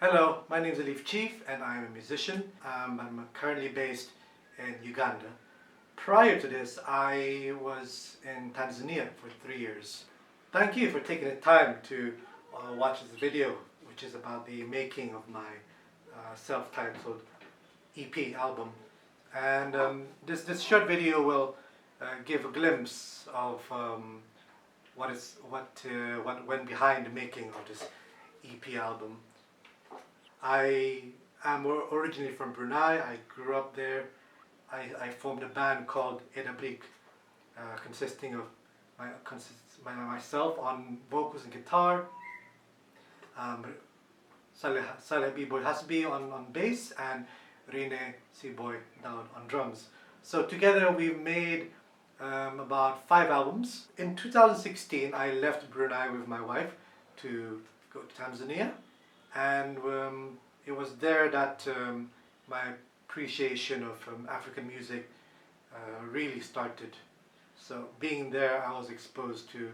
Hello, my name is Alifchief and I'm a musician. I'm currently based in Uganda. Prior to this, I was in Tanzania for 3 years. Thank you for taking the time to watch this video, which is about the making of my self-titled EP album. And this short video will give a glimpse of what went behind the making of this EP album. I am originally from Brunei. I grew up there. I formed a band called Edabrik, consisting of myself on vocals and guitar, Saleh B-Boy Hasbi on bass, and Rene C-Boy Daud on drums. So together we've made about 5 albums. In 2016 I left Brunei with my wife to go to Tanzania, and it was there that my appreciation of African music really started. So being there, I was exposed to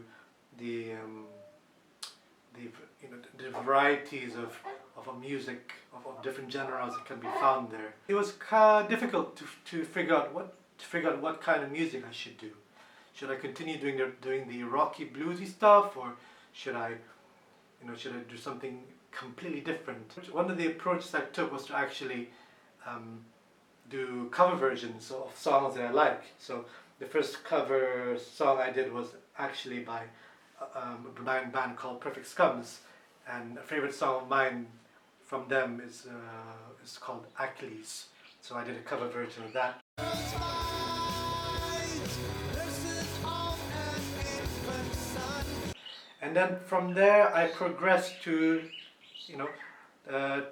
the the varieties of music of different genres that can be found there. It was difficult to figure out what kind of music I should do. Should I continue doing the rocky bluesy stuff, or should I do something completely different? One of the approaches I took was to actually do cover versions of songs that I like. So the first cover song I did was actually by a Bruneian band called Perfect Scums, and a favorite song of mine from them is called Achilles. So I did a cover version of that. And then from there I progressed to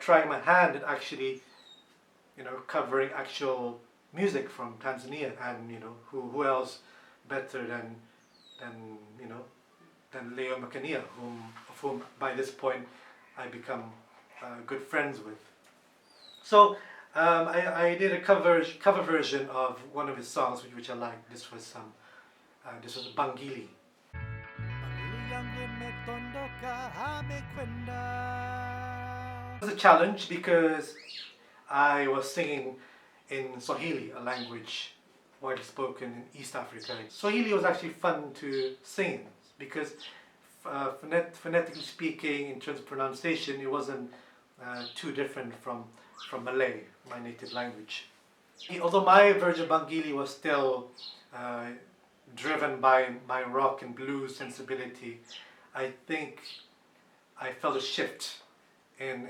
trying my hand at actually covering actual music from Tanzania, and who else better than Leo Makania, of whom by this point I become good friends with. So I did a cover version of one of his songs which I liked. This was Bangili. It was a challenge because I was singing in Swahili, a language widely spoken in East Africa. Swahili was actually fun to sing because phonetically speaking, in terms of pronunciation, it wasn't too different from Malay, my native language. Although my version of Bangili was still driven by my rock and blues sensibility, I think I felt a shift in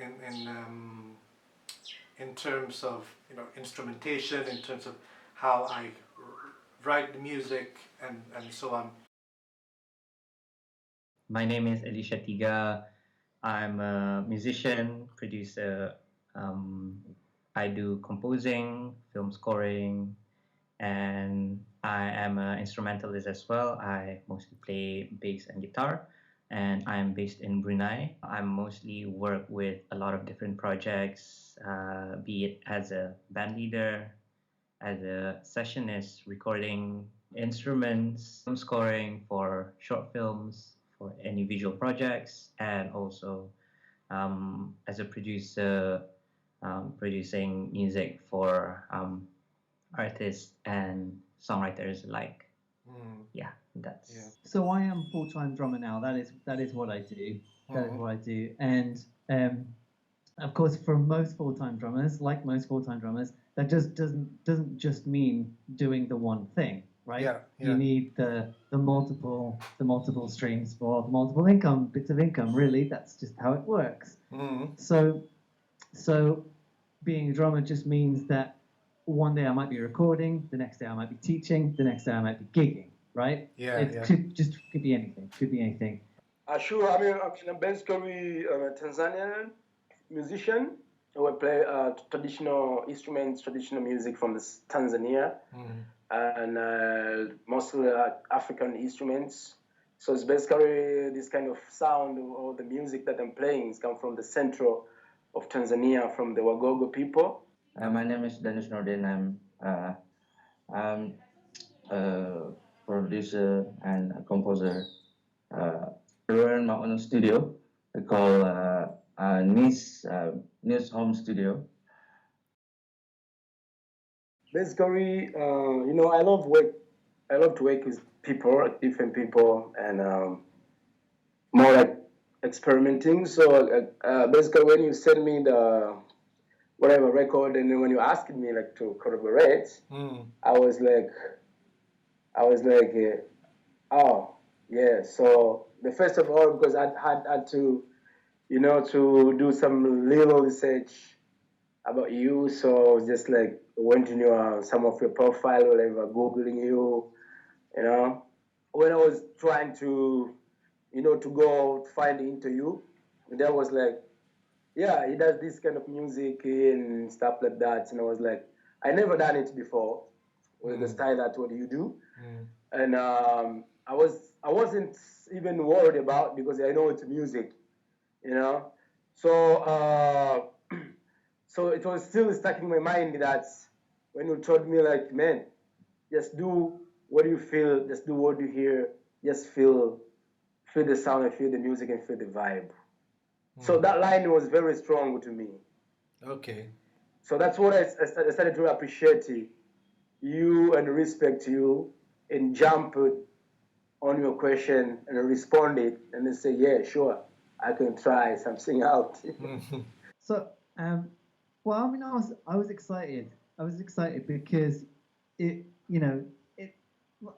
terms of instrumentation, in terms of how I write the music, and so on. My name is Elisha Tiga. I'm a musician, producer. I do composing, film scoring, and I am an instrumentalist as well. I mostly play bass and guitar, and I'm based in Brunei. I mostly work with a lot of different projects, be it as a band leader, as a sessionist, recording instruments, film scoring for short films, for any visual projects, and also as a producer, producing music for artists and songwriters alike. Yeah, that's. Yeah. So I am full-time drummer now. That is what I do. That is what I do. And of course, for most full-time drummers, like most full-time drummers, that just doesn't just mean doing the one thing, right? Yeah, yeah. You need the multiple streams for the multiple bits of income. Really, that's just how it works. So being a drummer just means that one day I might be recording, the next day I might be teaching, the next day I might be gigging, right? Yeah, It yeah. could be anything. Could be anything. Sure. I'm basically a Tanzanian musician. I play traditional instruments, traditional music from Tanzania, and mostly African instruments. So it's basically this kind of sound or the music that I'm playing is come from the central of Tanzania, from the Wagogo people. My name is Danish Nordin. I'm a producer and a composer. I run my own studio called NEEZ home studio. Basically, you know, I love to work with people, different people, and more like experimenting. So basically, when you send me the whatever record, and then when you asked me like to collaborate, I was like, oh yeah. So the first of all, because I had to, you know, to do some little research about you. So I was just like went in your some of your profile, whatever, googling you, you know. When I was trying to, you know, to go find the interview, that was like, yeah, he does this kind of music and stuff like that. And I was like, I never done it before with the style that what you do. And I wasn't even worried about because I know it's music, you know. So so it was still stuck in my mind that when you told me like, man, just do what you feel, just do what you hear, just feel the sound and feel the music and feel the vibe. So that line was very strong to me. Okay. So that's what I started to appreciate you and respect you and jump on your question and respond it and then say, yeah, sure, I can try something out. So, well, I mean, I was excited. I was excited because it, you know, it,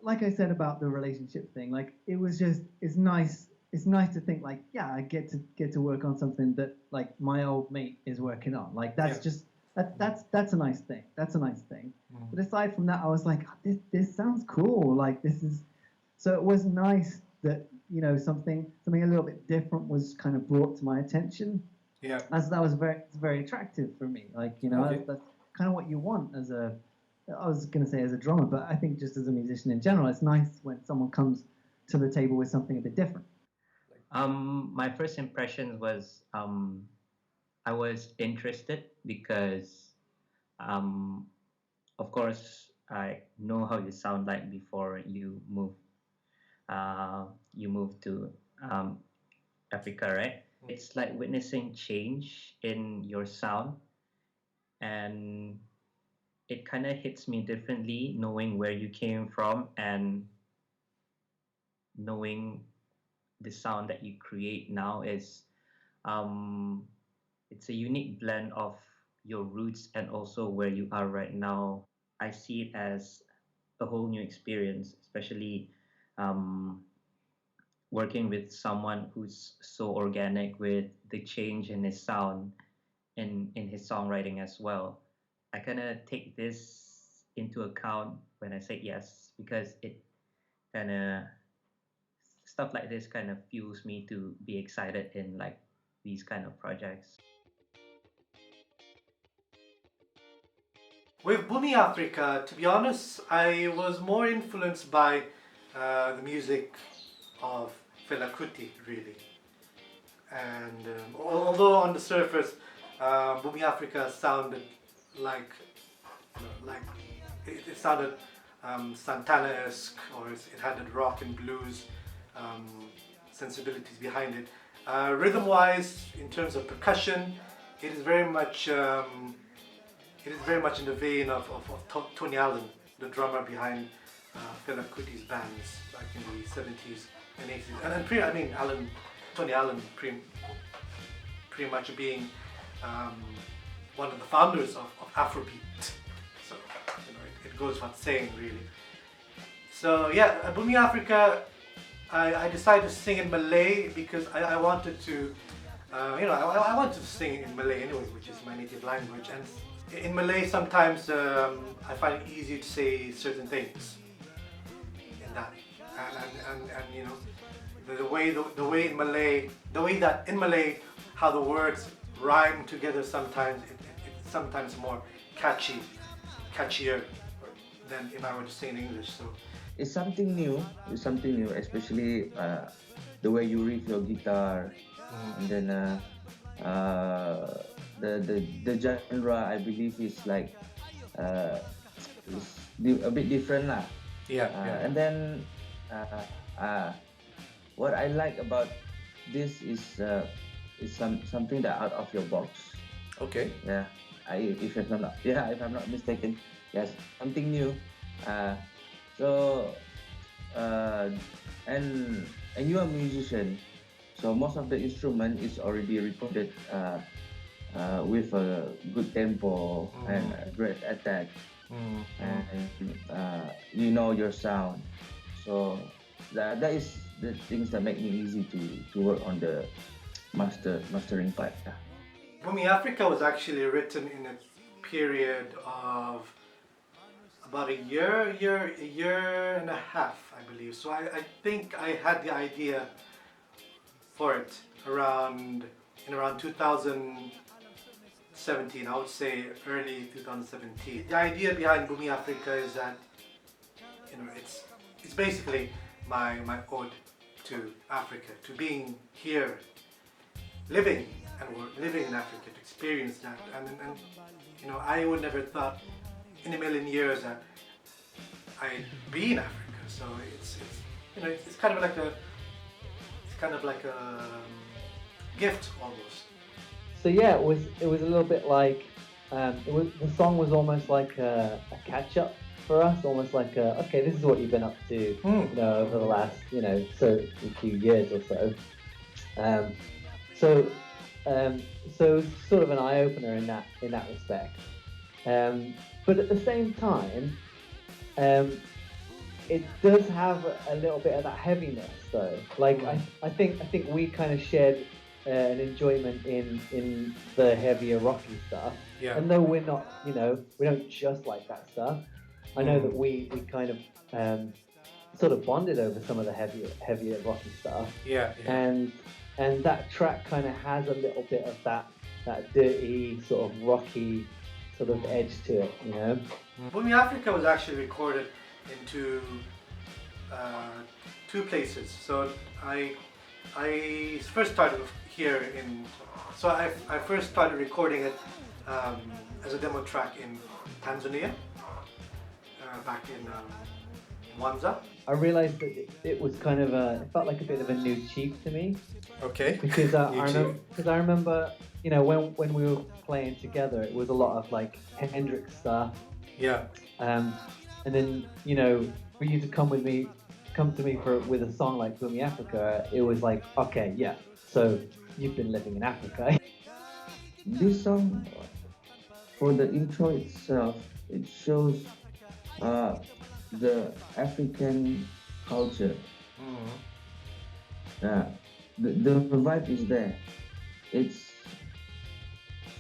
like I said about the relationship thing, like it was just, it's nice. It's nice to think like, yeah, I get to work on something that like my old mate is working on. Like that's just that's a nice thing. That's a nice thing. But aside from that, I was like, oh, this sounds cool. Like this is, so it was nice that, you know, something a little bit different was kind of brought to my attention. Yeah. As that was very attractive for me. Like, you know, that's kind of what you want as a, I was going to say as a drummer, but I think just as a musician in general, it's nice when someone comes to the table with something a bit different. My first impression was I was interested because of course I know how you sound like before you move to Africa, right? It's like witnessing change in your sound, and it kind of hits me differently knowing where you came from and knowing the sound that you create now is it's a unique blend of your roots and also where you are right now. I see it as a whole new experience, especially working with someone who's so organic with the change in his sound in his songwriting as well. I kind of take this into account when I say yes because it kind of stuff like this kind of fuels me to be excited in like these kind of projects. With Bumi Africa, to be honest, I was more influenced by the music of Fela Kuti, really. And although on the surface, Bumi Africa sounded like it sounded Santana-esque, or it had the rock and blues sensibilities behind it. Rhythm-wise, in terms of percussion, it is very much in the vein of Tony Allen, the drummer behind Fela Kuti's bands back in the 70s and 80s. And Tony Allen pretty much being one of the founders of Afrobeat. So, you know, it goes without saying, really. So yeah, Bumi Africa, I decided to sing in Malay because I wanted to, I wanted to sing in Malay anyway, which is my native language. And in Malay, sometimes I find it easy to say certain things in that, and you know, the way that in Malay, how the words rhyme together sometimes, it's sometimes more catchier than if I were to sing in English. So it's something new. Especially the way you riff your guitar, and then the genre I believe is like is a bit different lah. And then what I like about this is it's something that out of your box. Okay. Yeah, if I'm not mistaken, yes, something new. So and you're a musician, so most of the instrument is already recorded with a good tempo and a great attack, and you know your sound. So that is the things that make me easy to work on the mastering part. Yeah. Bumi Africa was actually written in a period of about a year and a half, I believe. So I think I had the idea for it around 2017. I would say early 2017. The idea behind Bumi Africa is that it's basically my ode to Africa, to being here, living in Africa, to experience that, and I would never thought in a million years that I'd be in Africa. So it's kind of like a gift almost. So yeah, it was a little bit like the song was almost like a catch up for us, almost like okay, this is what you've been up to, over the last so a few years or so. So sort of an eye opener in that respect. But at the same time, it does have a little bit of that heaviness though. Like I think we kind of shared an enjoyment in the heavier rocky stuff. Yeah. And though we're not, we don't just like that stuff. I know that we kind of sort of bonded over some of the heavier rocky stuff. Yeah. And that track kind of has a little bit of that dirty sort of rocky sort of edge to it, Bumi Africa was actually recorded in two places. So I first started here I first started recording it as a demo track in Tanzania, back in Mwanza. I realized that it was kind of it felt like a bit of a new chief to me. Okay. Because I remember, when we were playing together, it was a lot of like Hendrix stuff. Yeah. And then, for you to come to me with a song like Bumi Africa, it was like, okay, yeah, so you've been living in Africa. This song, for the intro itself, it shows the African culture. The vibe is there. It's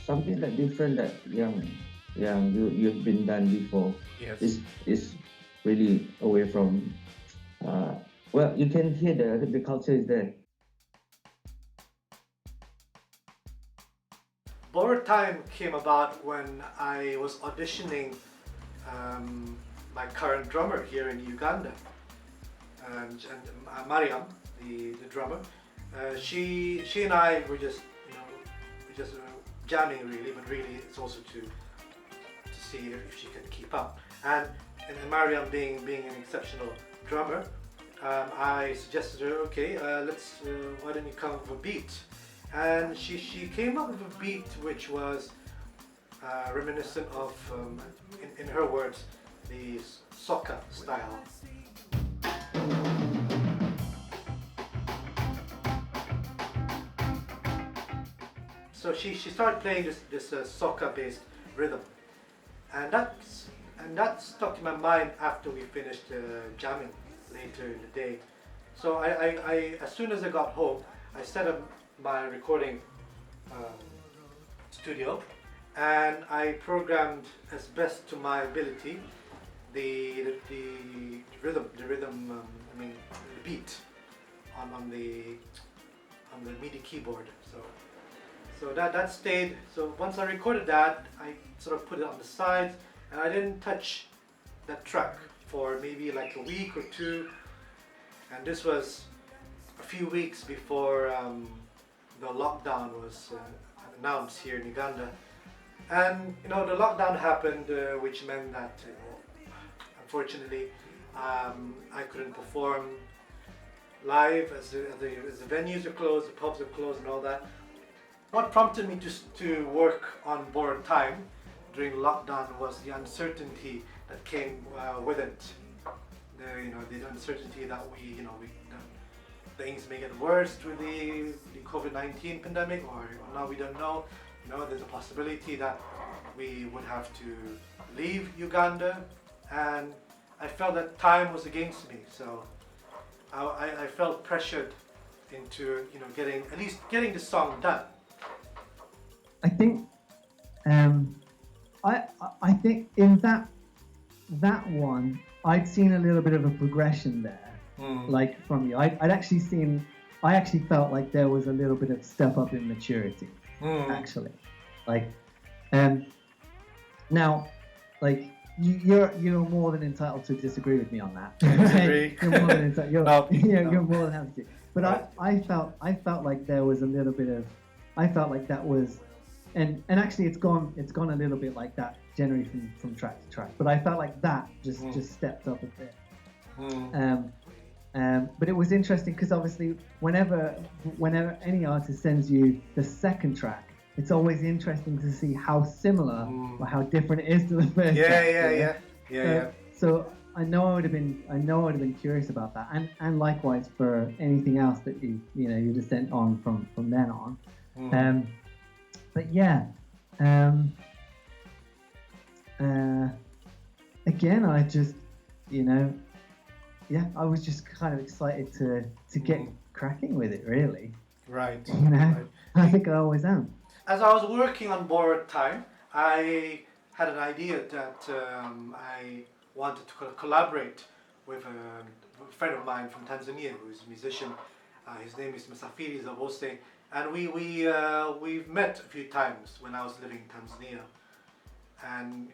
something that different that you've been done before. Yes. It's really away from. Well, you can hear the culture is there. Borrowed Time came about when I was auditioning my current drummer here in Uganda, and Mariam, the drummer. She and I were just jamming really, but really it's also to see if she can keep up. And Mariam being an exceptional drummer, I suggested her, okay, let's why don't you come up with a beat? And she came up with a beat which was reminiscent of, in her words, the soca style. So she started playing this soca-based rhythm, and that stuck in my mind after we finished jamming later in the day. So I as soon as I got home, I set up my recording studio, and I programmed as best to my ability the beat on the MIDI keyboard. So that stayed. So once I recorded that, I sort of put it on the sides, and I didn't touch that track for maybe like a week or two. And this was a few weeks before the lockdown was announced here in Uganda. And the lockdown happened, which meant that unfortunately I couldn't perform live as the venues are closed, the pubs are closed, and all that. what prompted me to work on Borrowed Time during lockdown was the uncertainty that came with it. The uncertainty that things may get worse with the COVID-19 pandemic, or now we don't know. There's a possibility that we would have to leave Uganda, and I felt that time was against me. So I felt pressured into getting the song done. I think I think in that one I'd seen a little bit of a progression there, like from you. I actually felt like there was a little bit of step up in maturity, actually. Like, now, like you're more than entitled to disagree with me on that. Disagree. You're more than entitled. You're more than happy to. But right. I felt like there was a little bit of. I felt like that was. And actually, it's gone a little bit like that generally from track to track. But I felt like that just stepped up a bit. But it was interesting because obviously, whenever any artist sends you the second track, it's always interesting to see how similar or how different it is to the first. Yeah. So I know I would have been curious about that, and likewise for anything else that you just sent on from then on. But yeah, again, I just, I was just kind of excited to get cracking with it, really. Right. Right. I think I always am. As I was working on Borrowed Time, I had an idea that I wanted to collaborate with a friend of mine from Tanzania who is a musician. His name is Msafiri Zawose. And we've met a few times when I was living in Tanzania, and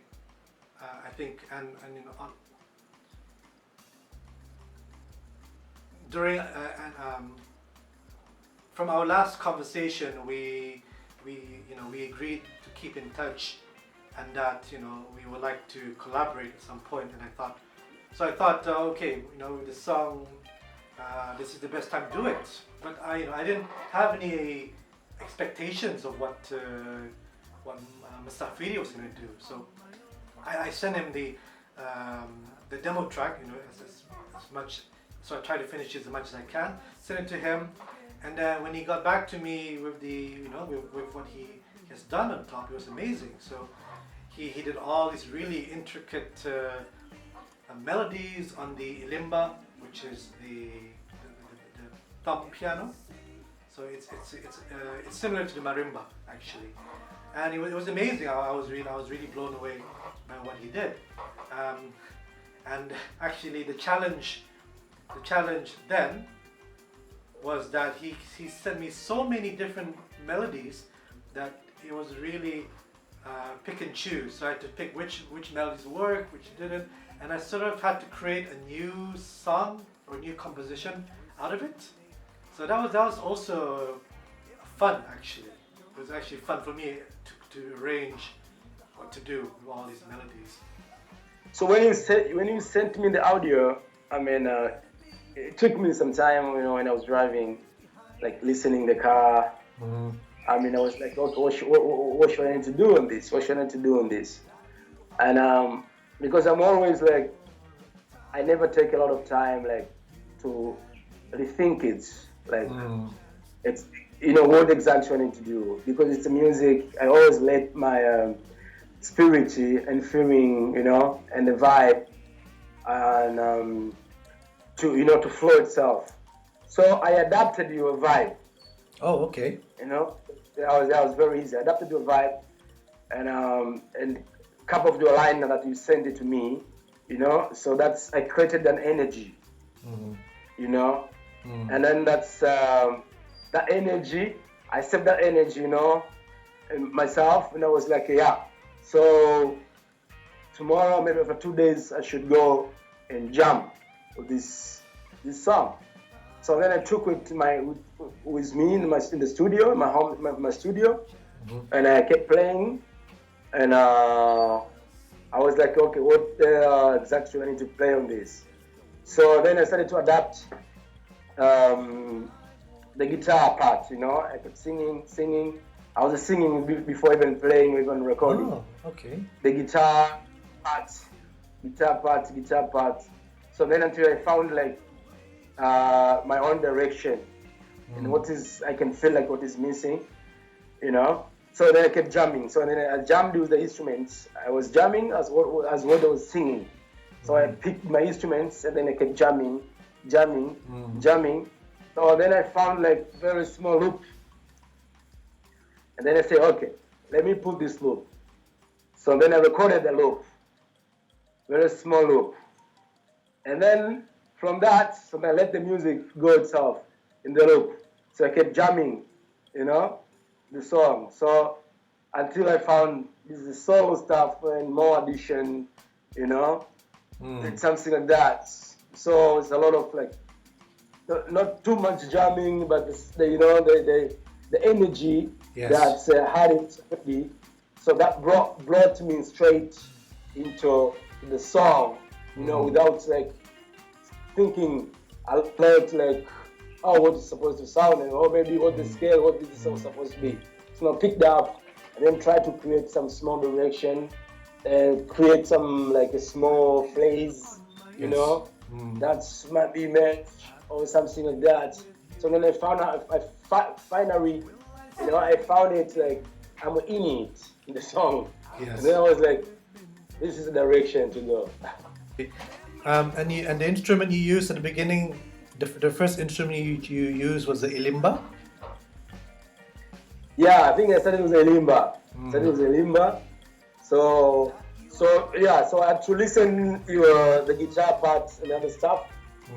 I think during from our last conversation we agreed to keep in touch, and that we would like to collaborate at some point. And I thought okay, the song. This is the best time to do it, but I didn't have any expectations of what Msafiri was going to do. So I sent him the demo track, as much. So I tried to finish it as much as I can. Sent it to him, and when he got back to me with with what he has done on top, it was amazing. So he did all these really intricate melodies on the ilimba, which is the thumb piano. So it's similar to the marimba actually, and it was amazing. I was really blown away by what he did. And actually the challenge then was that he sent me so many different melodies that it was really pick and choose. So I had to pick which melodies work, which didn't. And I sort of had to create a new song or a new composition out of it. So that was also fun, actually. It was actually fun for me to arrange what to do with all these melodies. So when you sent me the audio, it took me some time, when I was driving, like listening the car. I was like, okay, what should I need to do on this? What should I need to do on this? And because I'm always like, I never take a lot of time like to rethink it. Like it's what exactly I need to do, because it's a music. I always let my spirit and feeling, and the vibe, and to flow itself. So I adapted your vibe. Oh, okay. That was very easy. I adapted your vibe, and a couple of your line that you sent it to me, So I created an energy, and then that's that energy. I saved that energy, in myself, and I was like, yeah. So tomorrow, maybe for 2 days, I should go and jam with this song. So then I took it with me in the studio, in my home, my studio, and I kept playing, and I was like, okay, what exactly do I need to play on this? So then I started to adapt the guitar part, I kept singing. I was singing before even playing, even recording. Oh, okay. The guitar part. So then until I found like my own direction and I can feel like what is missing, you know. So then I kept jamming. So then I jammed with the instruments. I was jamming as what I was singing. So I picked my instruments and then I kept jamming. So then I found like very small loop. And then I say, okay, let me put this loop. So then I recorded the loop, very small loop. And then from that, so I let the music go itself in the loop. So I kept jamming, you know, the song. So until I found this is solo stuff and more addition, you know, and something like that. So it's a lot of like, not too much jamming, but the energy that's had it already. So that brought me straight into the song, you know, without like thinking. I'll play it like, oh, what it's supposed to sound, and maybe what the scale, what this is supposed to be. So I picked up and then try to create some small direction and create some like a small phrase, you know, that's might be meant or something like that. So then I found out, finally, you know, I found it like I'm in it in the song. Yes. And then I was like, this is the direction to go. And the instrument you used at the beginning, the first instrument you used was the Ilimba? Yeah, I think I said it was a Limba. So I had to listen to the guitar parts and other stuff,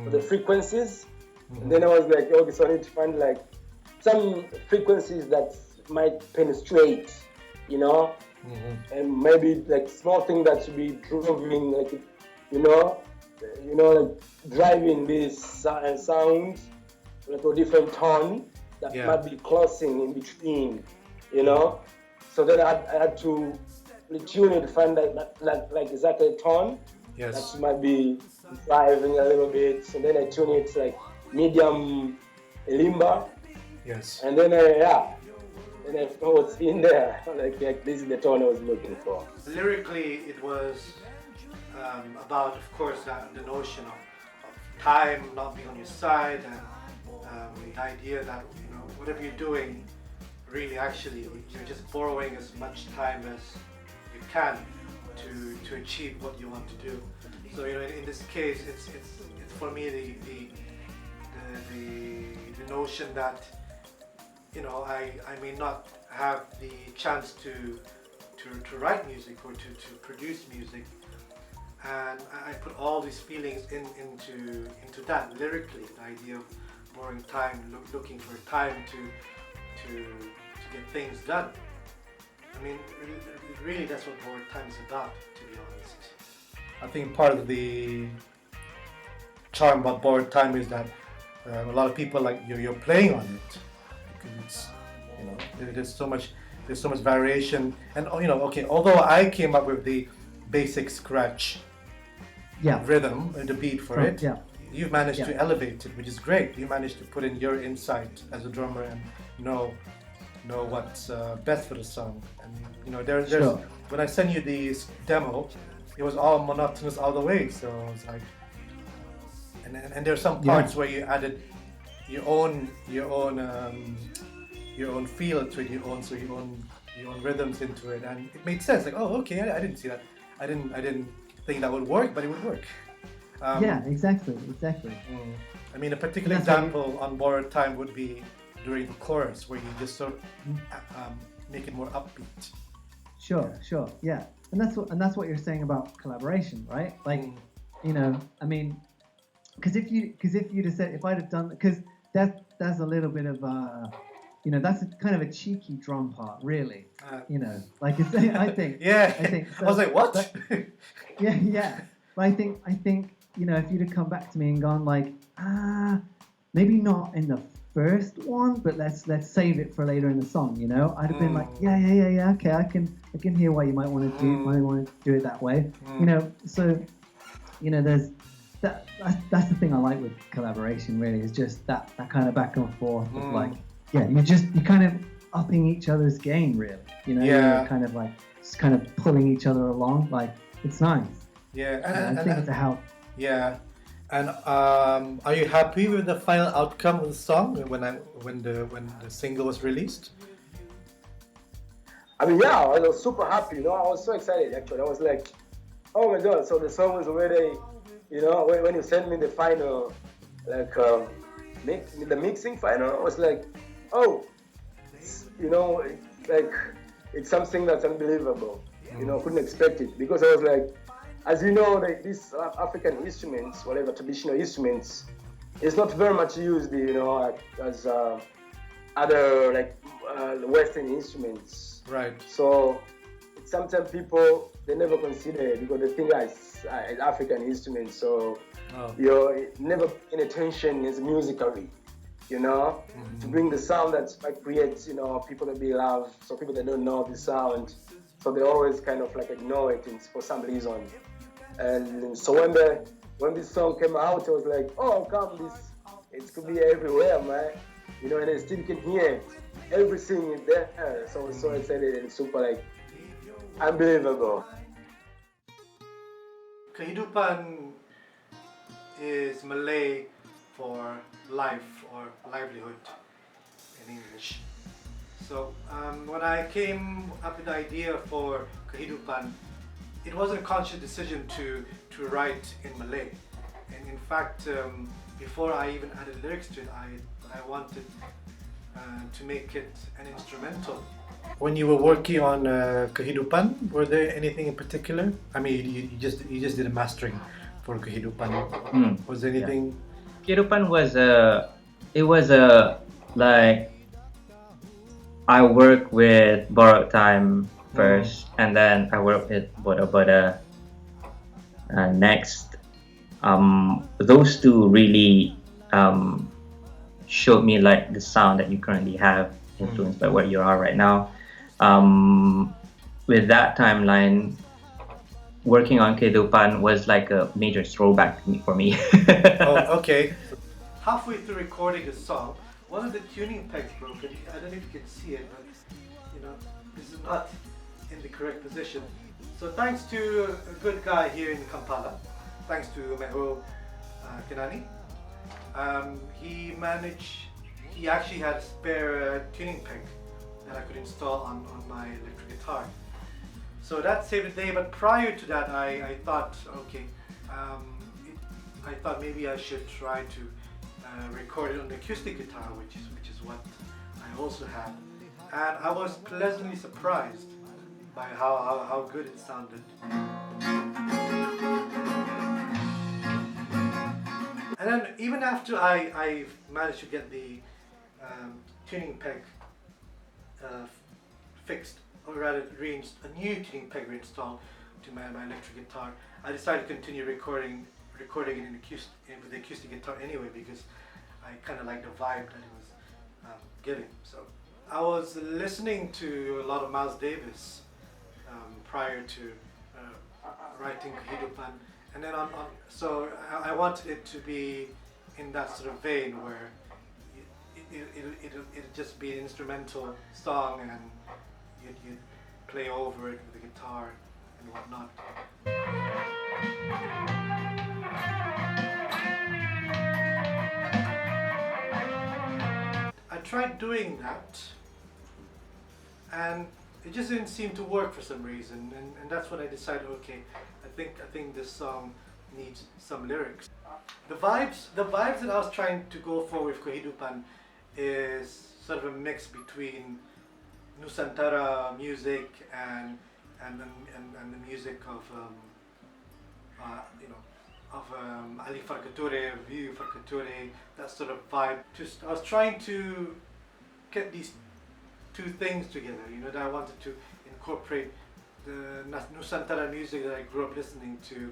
the frequencies. And then I was like, okay, so I need to find like some frequencies that might penetrate, you know, and maybe like small thing that should be driving, like, you know, like driving this sound like a different tone that might be closing in between, you know. So then I had to tune it to find like exactly a tone that might be driving a little bit. So then I tune it like medium limba. Yes. And then and I know what's in there. Like this is the tone I was looking for. Lyrically, it was about, of course, the notion of time not being on your side, and the idea that, you know, whatever you're doing, really actually you're just borrowing as much time as you can to achieve what you want to do. So, you know, in this case, it's for me the notion that, you know, I may not have the chance to write music or to produce music, and I put all these feelings into that lyrically. The idea of borrowing time, looking for time to get things done. I mean, really, that's what borrowed time is about, to be honest. I think part of the charm about borrowed time is that a lot of people, like you're playing on it. It's, you know, there's so much variation, and, you know, okay, although I came up with the basic scratch rhythm and the beat for it, you've managed to elevate it, which is great. You managed to put in your insight as a drummer and know what's best for the song. And, you know, there's when I sent you the demo, it was all monotonous all the way. So it's like, and there's some parts where you added your own feel to it, your own rhythms into it, and it made sense. Like, oh, okay, I didn't see that. I didn't think that would work, but it would work. Exactly. I mean, a particular example on Borrowed Time would be during the chorus, where you just sort of make it more upbeat. Sure, yeah, and that's what you're saying about collaboration, right? Like, you know, I mean, because if you'd have said, if I'd have done, because that's a little bit of you know, that's kind of a cheeky drum part, really. You know, like I think. I think. So, I was like, what? But, yeah. But I think, you know, if you'd have come back to me and gone like, maybe not in the first one, but let's save it for later in the song, you know, I'd have been like, yeah, okay, I can hear why you might want to do it that way, you know. So, you know, there's that's the thing I like with collaboration, really, is just that kind of back and forth of like, you kind of upping each other's game, really. You know, Yeah. you're kind of like just kind of pulling each other along. Like, it's nice. Yeah, I think it's a help. yeah. And are you happy with the final outcome of the song when the single was released? I mean, yeah, I was super happy. You know, I was so excited. Actually, I was like, oh my god! So the song was already, you know, when you sent me the final, like the mixing final, I was like, oh, you know, like it's something that's unbelievable. You know, couldn't expect it because I was like, as you know, like, these African instruments, whatever traditional instruments, it's not very much used, you know, as other like Western instruments. Right. So sometimes people they never consider it because they think it's African instruments. So you're never paying attention is musically, you know, to bring the sound that might create, you know, people that they love. So people that don't know the sound, so they always kind of like ignore it for some reason. And so when this song came out, I was like, oh come, it could be everywhere, man. You know, and I still can hear it. Everything is there. So I was so excited and super like unbelievable. Kehidupan is Malay for life or livelihood in English. So when I came up with the idea for Kehidupan, it wasn't a conscious decision to write in Malay. And in fact, before I even added lyrics to it, I wanted to make it an instrumental. When you were working on Kehidupan, were there anything in particular? I mean, you just did a mastering for Kehidupan. Was there anything? Yeah. Kehidupan was like I worked with Borrowed Time first, and then I worked with BODA next. Those two really showed me like the sound that you currently have, influenced by where you are right now. With that timeline, working on Kehidupan was like a major throwback for me. Oh, okay. Halfway through recording the song, one of the tuning pegs broke. I don't know if you can see it, but you know, this is not in the correct position. So thanks to a good guy here in Kampala, thanks to Meho Kenani, he actually had a spare tuning peg that I could install on my electric guitar. So that saved the day, but prior to that I thought, okay, I thought maybe I should try to record it on the acoustic guitar, which is what I also have. And I was pleasantly surprised by how good it sounded. And then even after I managed to get the tuning peg fixed, or rather a new tuning peg reinstalled to my electric guitar, I decided to continue recording it with the acoustic guitar anyway, because I kind of like the vibe that it was giving. So I was listening to a lot of Miles Davis prior to writing Kehidupan, and then so I wanted it to be in that sort of vein where it'll just be an instrumental song and you'd play over it with the guitar and whatnot. I tried doing that and it just didn't seem to work for some reason, and that's when I decided, okay, I think this song needs some lyrics. The vibes that I was trying to go for with Kehidupan is sort of a mix between Nusantara music and the music of Ali Farkature, Viu Farkature, that sort of vibe. I was trying to get these two things together, you know, that I wanted to incorporate the Nusantara music that I grew up listening to,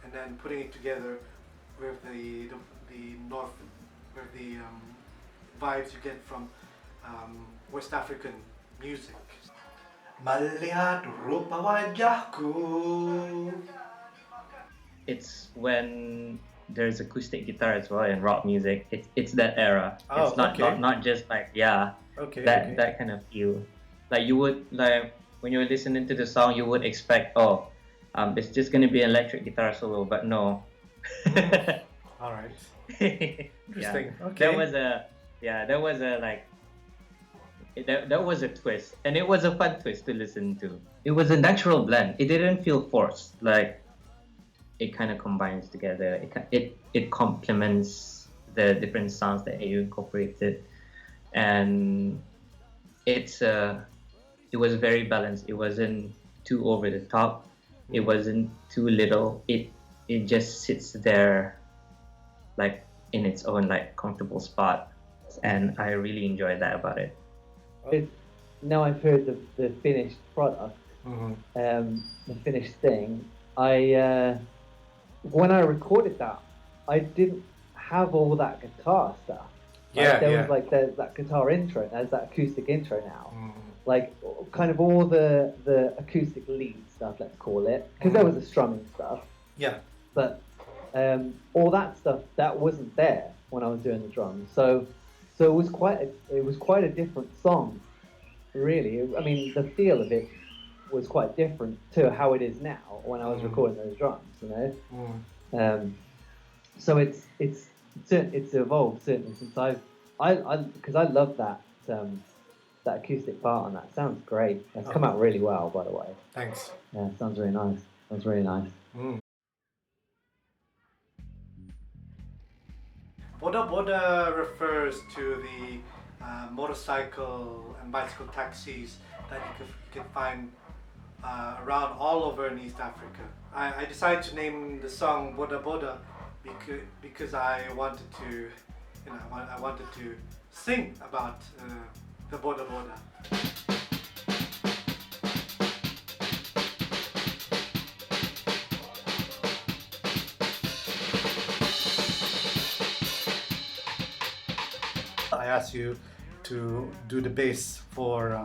and then putting it together with the North, with the vibes you get from West African music. Malihat rupa wajahku. It's when there's acoustic guitar as well in rock music. It's that era. Oh, it's not, okay. not just like that kind of feel. Like you would like when you're listening to the song, you would expect it's just gonna be an electric guitar solo, but no. All right. Interesting. Yeah. Okay. That was a twist, and it was a fun twist to listen to. It was a natural blend. It didn't feel forced. Like it kind of combines together. It complements the different sounds that you incorporated, and it was very balanced. It wasn't too over the top. It wasn't too little. It just sits there, like in its own like comfortable spot, and I really enjoyed that about it. Now I've heard the finished product, the finished thing. When I recorded that, I didn't have all that guitar stuff. Like, there was like that guitar intro, there's that acoustic intro now. Like kind of all the acoustic lead stuff, let's call it, because there was the strumming stuff. Yeah. But all that stuff that wasn't there when I was doing the drums. So it was quite a different song, really. I mean, the feel of it was quite different to how it is now when I was recording those drums, you know. So it's evolved certainly since because I love that acoustic part on that. Sounds great. It's come out really well, by the way. Thanks. Yeah, sounds really nice. Sounds really nice. Boda refers to the motorcycle and bicycle taxis that you can find around all over in East Africa. I decided to name the song Boda because I wanted to, I wanted to sing about the Boda. I asked you to do the bass for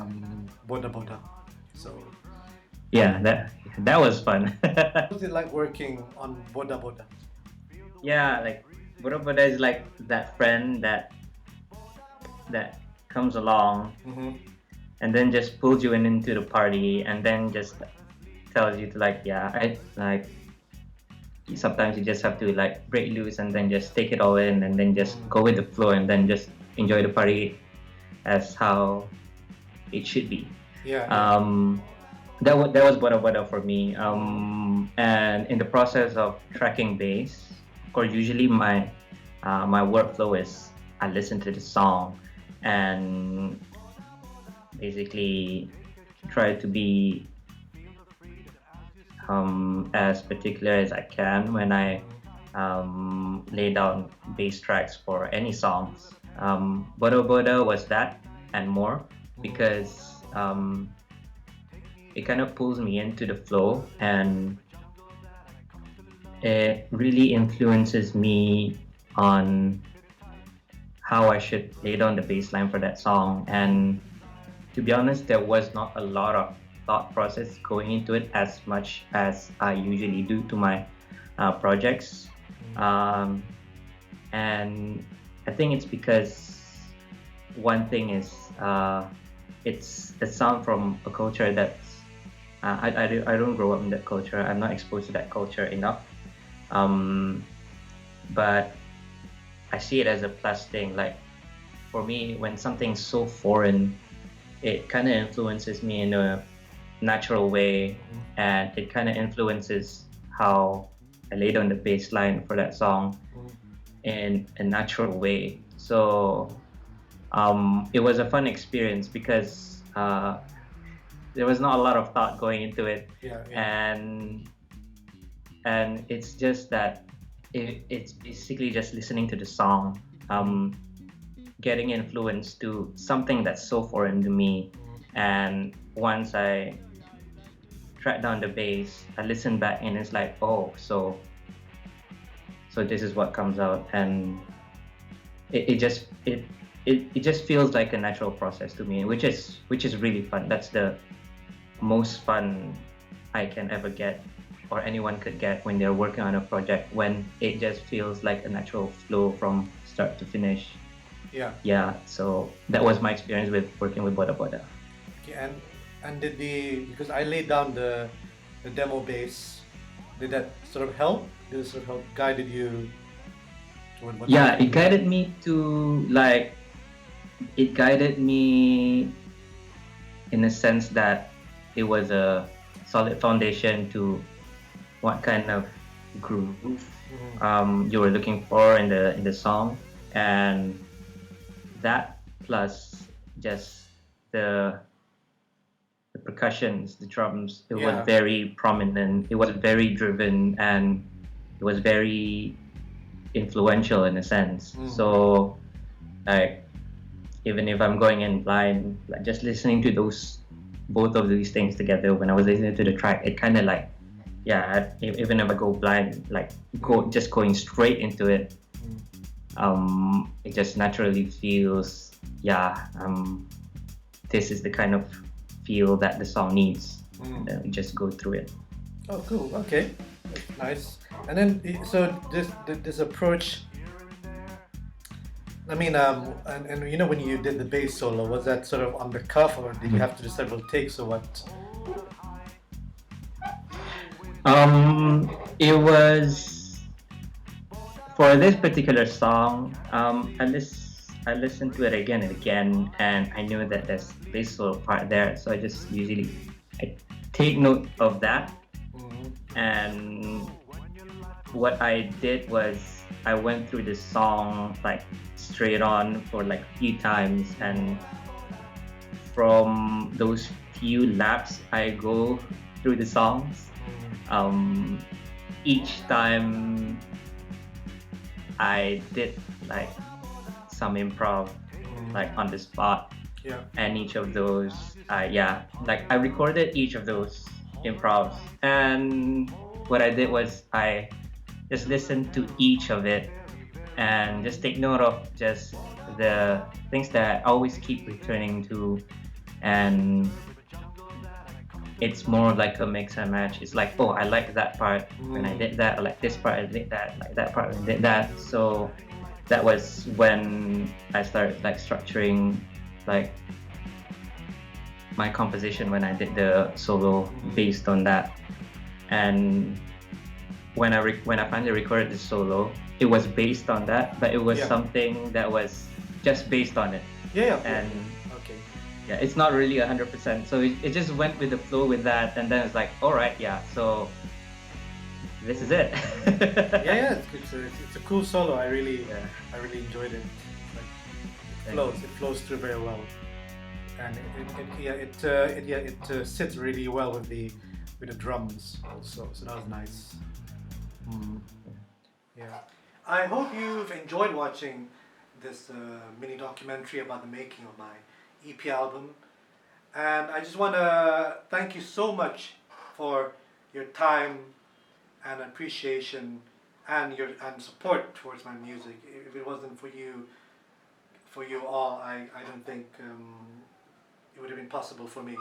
Boda. So yeah, that was fun. what was it like working on Boda? Yeah, like Boda is like that friend that comes along and then just pulls you into the party and then just tells you to sometimes you just have to like break loose and then just take it all in and then just go with the flow and then just enjoy the party as how it should be. That was Boda for me. And in the process of tracking bass, of course, usually my workflow is I listen to the song and basically try to be as particular as I can when I lay down bass tracks for any songs. Boda was that and more because it kind of pulls me into the flow and it really influences me on how I should lay down the bass line for that song. And to be honest, there was not a lot of thought process going into it as much as I usually do to my projects. And I think it's because one thing is it's a sound from a culture that's I don't grow up in that culture. I'm not exposed to that culture enough. But I see it as a plus thing. Like for me, when something's so foreign, it kind of influences me in a natural way, and it kind of influences how I laid on the bass line for that song in a natural way. So it was a fun experience because there was not a lot of thought going into it, and it's just that it's basically just listening to the song, getting influenced to something that's so foreign to me, and once I track down the bass, I listen back and it's like, oh, so this is what comes out, and it just feels like a natural process to me, which is really fun. That's the most fun I can ever get or anyone could get when they're working on a project, when it just feels like a natural flow from start to finish. Yeah. Yeah, so that was my experience with working with BODA. Okay, and because I laid down the demo bass, did that sort of help? Did it sort of help guided you toward what? Yeah, it guided me in a sense that it was a solid foundation to what kind of groove you were looking for in the song, and that plus just the percussions, the drums, it was very prominent, it was very driven, and it was very influential in a sense. So like, even if I'm going in blind, like just listening to both of these things together, when I was listening to the track, it kind of like, even if I go blind, like just going straight into it, it just naturally feels, this is the kind of feel that the song needs. And then we just go through it. Oh, cool. Okay, that's nice. And then, so this approach, I mean, and you know, when you did the bass solo, was that sort of on the cuff, or did you have to do several takes, or what? It was for this particular song. I listened to it again and again, and I knew that there's bass solo part there, so I just usually take note of that. And what I did was I went through this song like straight on for like a few times, and from those few laps I go through the songs, each time I did like some improv, like on the spot. And each of those, like I recorded each of those improvs, and what I did was I just listened to each of it and just take note of just the things that I always keep returning to, and it's more like a mix and match. It's like, oh, I like that part when I did that, I like this part I did that, like that part when I did that. So that was when I started like structuring like my composition when I did the solo based on that. And when I finally recorded the solo, it was based on that, but it was something that was just based on it. And it's not really 100%. So it just went with the flow with that, and then it's like, all right, so this is it. It's a cool solo. I really enjoyed it. It flows through very well, and it sits really well with the drums also. So that was nice. I hope you've enjoyed watching this mini documentary about the making of my EP album, and I just want to thank you so much for your time and appreciation and support towards my music. If it wasn't for you all, I don't think it would have been possible for me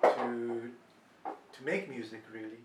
to make music, really.